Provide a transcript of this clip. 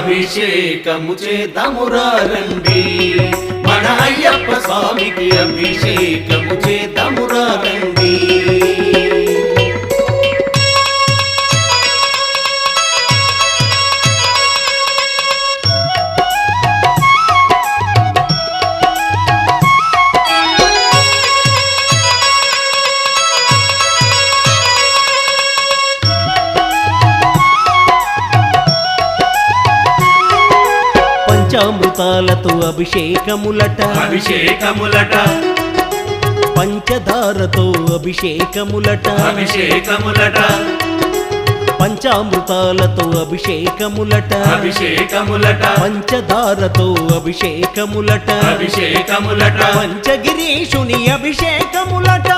అభిషేకము చేద్దామురా రండి, మన అయ్యప్ప స్వామికి అభిషేకము చేద్దామురా రండి. పంచామృతాలతో అభిషేకములట, అభిషేకములట పంచదారతో అభిషేకములట, అభిషేకములట పంచామృతాలతో అభిషేకములట, అభిషేకములట పంచదారతో అభిషేకములట, అభిషేకములట పంచగిరీషుని అభిషేకములట.